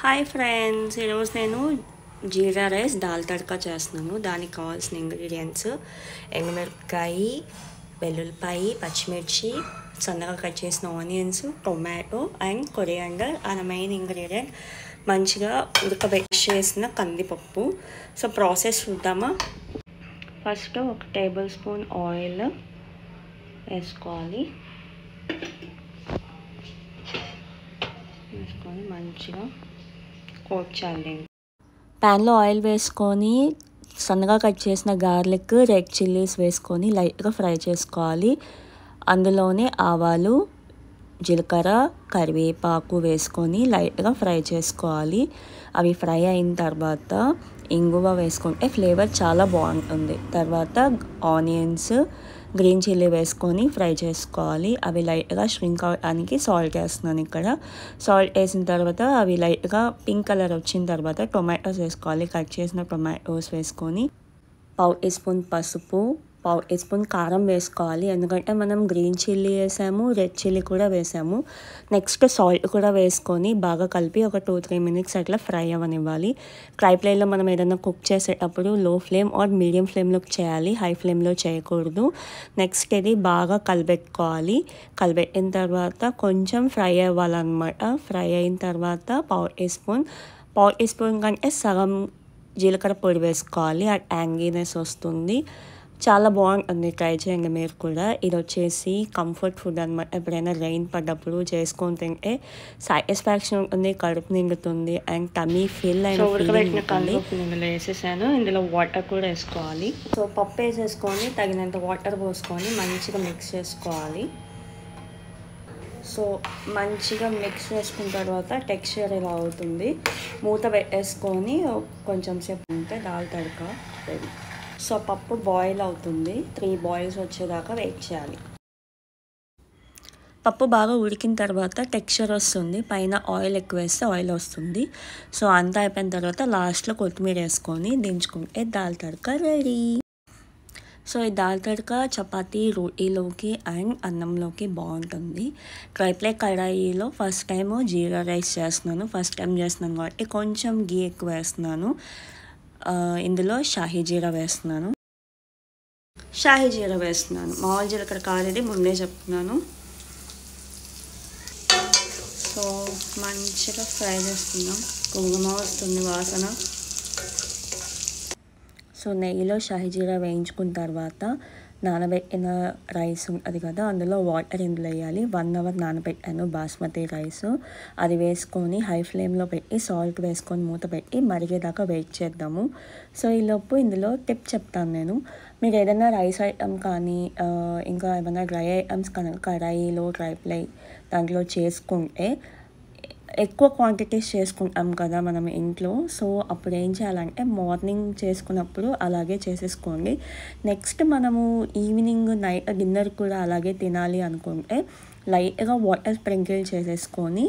Hi friends, ఈరోజు నేను జీరా rice dal tadka చేస్తున్నాను. దానికి కావాల్సిన ఇంగ్రీడియంట్స్ ఎండుమిరపకాయ, వెల్లుల్లిపాయ, పచ్చిమిర్చి, సన్నగా కట్ చేసిన onions, tomato and coriander. And main ingredient మంచిగా ఉడకబెట్టేసిన కందిపప్పు. సో ప్రాసెస్ చూద్దామా. ఫస్ట్ 1 టేబుల్ స్పూన్ ఆయిల్ వేసుకొని మంచిగా కోర్చాలి. ప్యాన్లో ఆయిల్ వేసుకొని సన్నగా కట్ చేసిన గార్లిక్, రెడ్ చిల్లీస్ వేసుకొని లైట్గా ఫ్రై చేసుకోవాలి. అందులోనే ఆవాలు, జీలకర్ర, కరివేపాకు వేసుకొని లైట్గా ఫ్రై చేసుకోవాలి. అవి ఫ్రై అయిన తర్వాత ఇంగువ వేసుకుంటే ఫ్లేవర్ చాలా బాగుంటుంది. తర్వాత ఆనియన్స్, గ్రీన్ చిల్లీ వేసుకొని ఫ్రై చేసుకోవాలి. అవి లైట్గా ష్రింక్ అవడానికి సాల్ట్ వేస్తున్నాను. ఇక్కడ సాల్ట్ వేసిన తర్వాత అవి లైట్గా పింక్ కలర్ వచ్చిన తర్వాత టొమాటోస్ వేసుకోవాలి. కట్ చేసిన టొమాటోస్ వేసుకొని 1/2 టీ స్పూన్ పసుపు, 1/2 టీ స్పూన్ కారం వేసుకోవాలి. ఎందుకంటే మనం గ్రీన్ చిల్లీ వేసాము, రెడ్ చిల్లీ కూడా వేసాము. నెక్స్ట్ సాల్ట్ కూడా వేసుకొని బాగా కలిపి ఒక 2-3 మినిట్స్ అట్లా ఫ్రై అవ్వనివ్వాలి. ఫ్రై ప్లేట్లో మనం ఏదైనా కుక్ చేసేటప్పుడు లో ఫ్లేమ్ ఆర్ మీడియం ఫ్లేమ్లో చేయాలి, హై ఫ్లేమ్లో చేయకూడదు. నెక్స్ట్ ఇది బాగా కలిపెట్టుకోవాలి. కలిపెట్టిన తర్వాత కొంచెం ఫ్రై అవ్వాలన్నమాట. ఫ్రై అయిన తర్వాత 1/2 టీ స్పూన్ కంటే సగం జీలకర్ర పొడి వేసుకోవాలి. ఆ యాంగీనెస్ వస్తుంది, చాలా బాగుంటుంది. ట్రై చేయండి మీరు కూడా. ఇది వచ్చేసి కంఫర్ట్ ఫుడ్ అనమాట. ఎప్పుడైనా రెయిన్ పడ్డప్పుడు చేసుకొని తింటే సాటిస్ఫాక్షన్ ఉంటుంది, కడుపు నిండుతుంది అండ్ టమీ ఫిల్ అయిన ఉడకబెట్టిన కందిపప్పు ఇందులో వేసేసాను. ఇందులో వాటర్ కూడా వేసుకోవాలి. సో పప్పు వేసేసుకొని తగినంత వాటర్ పోసుకొని మంచిగా మిక్స్ చేసుకోవాలి. సో మంచిగా మిక్స్ చేసుకున్న తర్వాత టెక్స్చర్ ఇలా అవుతుంది. మూత పెట్టేసుకొని కొంచెం సేపు ఉంటే దాల్ తడక రెడీ. సో పప్పు బాయిల్ అవుతుంది. 3 బాయిల్స్ వచ్చేదాకా వెయిట్ చేయాలి. పప్పు బాగా ఉడికిన తర్వాత టెక్స్చర్ వస్తుంది. పైన ఆయిల్ ఎక్కువ వేస్తే ఆయిల్ వస్తుంది. సో అంతా అయిపోయిన తర్వాత లాస్ట్లో కొత్తిమీర వేసుకొని దించుకుంటే దాల్ తడక రెడీ. సో ఈ దాల్ తడక చపాతీ, రోటీలోకి అండ్ అన్నంలోకి బాగుంటుంది. ట్రైప్లే కడాయిలో ఫస్ట్ టైం జీరా రైస్ చేస్తున్నాను. ఫస్ట్ టైం చేస్తున్నాను కాబట్టి కొంచెం గీ ఎక్కువ వేస్తున్నాను. ఇందులో షాహీ జీరా వేస్తున్నాను. మామూలు జీలకర్ర కాలేదు, ముందే చెప్తున్నాను. సో మంచిగా ఫ్రై చేస్తున్నాం. కుంకుమ వస్తుంది వాసన. సో నెయ్యిలో షాహీ జీరా వేయించుకున్న తర్వాత నానబెట్టిన రైస్ అది కదా, అందులో వాటర్ ఇందులో వేయాలి. 1 అవర్ నానబెట్టాను బాస్మతి రైస్. అది వేసుకొని హై ఫ్లేమ్లో పెట్టి సాల్ట్ వేసుకొని మూత పెట్టి మరిగేదాకా వెయిట్ చేద్దాము. సో ఈలోపు ఇందులో టిప్ చెప్తాను నేను. మీరు ఏదైనా రైస్ ఐటమ్ కానీ ఇంకా ఏమైనా డ్రై ఐటమ్స్ కనుక కడాయిలో ట్రైప్లై దాంట్లో చేసుకుంటే ఎక్కువ క్వాంటిటీస్ చేసుకుంటాం కదా మనం ఇంట్లో. సో అప్పుడు ఏం చేయాలంటే మార్నింగ్ చేసుకున్నప్పుడు అలాగే చేసేసుకోండి. నెక్స్ట్ మనము ఈవినింగ్ నైట్ డిన్నర్ కూడా అలాగే తినాలి అనుకుంటే లైట్గా వాటర్ స్ప్రింకిల్ చేసేసుకొని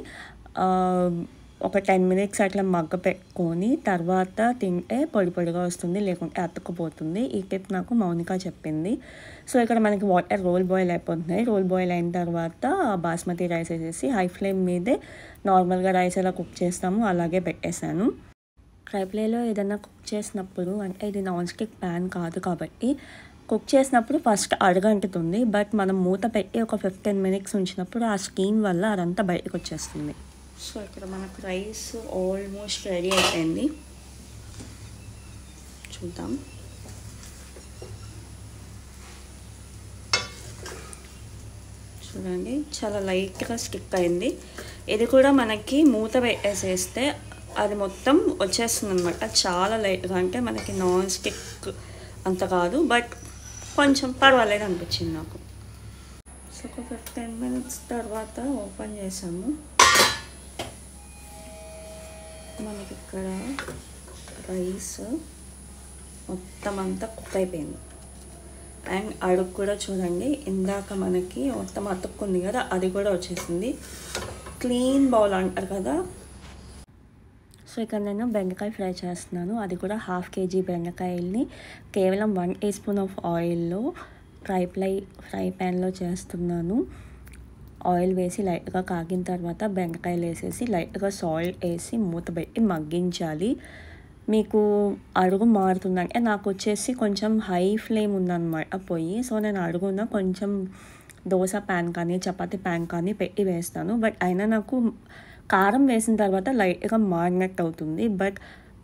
ఒక 10 మినిట్స్ అట్లా మగ్గ పెట్టుకొని తర్వాత తింటే పొడి పొడిగా వస్తుంది, లేకుంటే అతుక్కుపోతుంది. ఈ టిప్ నాకు మౌనిక చెప్పింది. సో ఇక్కడ మనకి వాటర్ రోల్ బాయిల్ అయిపోతున్నాయి. రోల్ బాయిల్ అయిన తర్వాత బాస్మతి రైస్ వేసేసి హై ఫ్లేమ్ మీదే నార్మల్గా రైస్ ఎలా కుక్ చేస్తాము అలాగే పెట్టేశాను. ట్రైప్లేలో ఏదైనా కుక్ చేసినప్పుడు, అంటే ఇది నాన్ స్టిక్ ప్యాన్ కాదు కాబట్టి కుక్ చేసినప్పుడు ఫస్ట్ అడుగంటుతుంది. బట్ మనం మూత పెట్టి ఒక 15 మినిట్స్ ఉంచినప్పుడు ఆ స్టీమ్ వల్ల అదంతా బయటకు వచ్చేస్తుంది. సో ఇక్కడ మనకు రైస్ ఆల్మోస్ట్ రెడీ అయిపోయింది. చూద్దాం. చూడండి, చాలా లైట్గా స్టిక్ అయింది. ఇది కూడా మనకి మూత పెట్టేసేస్తే అది మొత్తం వచ్చేస్తుంది అనమాట. చాలా లైట్గా, అంటే మనకి నాన్ స్టిక్ అంత కాదు, బట్ కొంచెం పర్వాలేదు అనిపించింది నాకు. సో ఒక 15 మినిట్స్ తర్వాత ఓపెన్ చేసాము. మనకి ఇక్కడ రైస్ మొత్తం అంతా కుక్ అయిపోయింది. అండ్ అడుగు కూడా చూడండి, ఇందాక మనకి మొత్తం అతుక్కుంది కదా, అది కూడా వచ్చేసింది. క్లీన్ బౌల్ అంటారు కదా. సో ఇక్కడ నేను బెండకాయ ఫ్రై చేస్తున్నాను. అది కూడా 1/2 kg బెండకాయల్ని కేవలం 1 టీ 1 స్పూన్ ఆఫ్ ఆయిల్లో ట్రైప్లై ఫ్రై ప్యాన్లో చేస్తున్నాను. ఆయిల్ వేసి లైట్గా కాగిన తర్వాత బెండకాయలు వేసేసి లైట్గా సాల్ట్ వేసి మూత పెట్టి మగ్గించాలి. మీకు అడుగు మారుతుందంటే నాకు వచ్చేసి కొంచెం హై ఫ్లేమ్ ఉందన్నమాట పొయ్యి. సో నేను అడుగున కొంచెం దోశ ప్యాన్ కానీ చపాతీ ప్యాన్ కానీ పెట్టి వేస్తాను. బట్ అయినా నాకు కారం వేసిన తర్వాత లైట్గా మారినట్టు అవుతుంది. బట్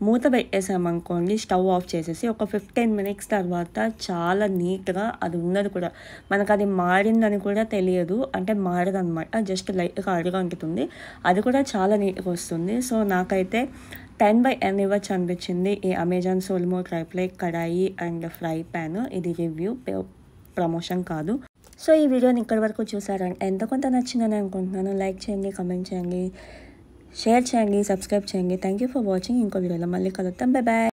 మూత పెట్టేసామనుకోండి, స్టవ్ ఆఫ్ చేసేసి ఒక 15 మినిట్స్ తర్వాత చాలా నీట్గా అది ఉన్నది కూడా మనకు అది మారిందని కూడా తెలియదు. అంటే మారదనమాట, జస్ట్ లైట్గా అడుగు అంటుతుంది. అది కూడా చాలా నీట్గా వస్తుంది. సో నాకైతే 10/10 ఇవ్వచ్చు అనిపించింది ఈ అమెజాన్ సోల్మో ట్రైప్లైట్ కడాయి అండ్ ఫ్రై ప్యాన్. ఇది రివ్యూ, ప్రమోషన్ కాదు. సో ఈ వీడియోని ఇక్కడి వరకు చూసారంటే ఎంత కొంత నచ్చిందని అనుకుంటున్నాను. లైక్ చేయండి, కమెంట్ చేయండి, షేర్ చేయండి, సబ్స్క్రైబ్ చేయండి. Thank you for watching. ఇంకో వీడియోలో మళ్ళీ కలుద్దాం. Bye bye.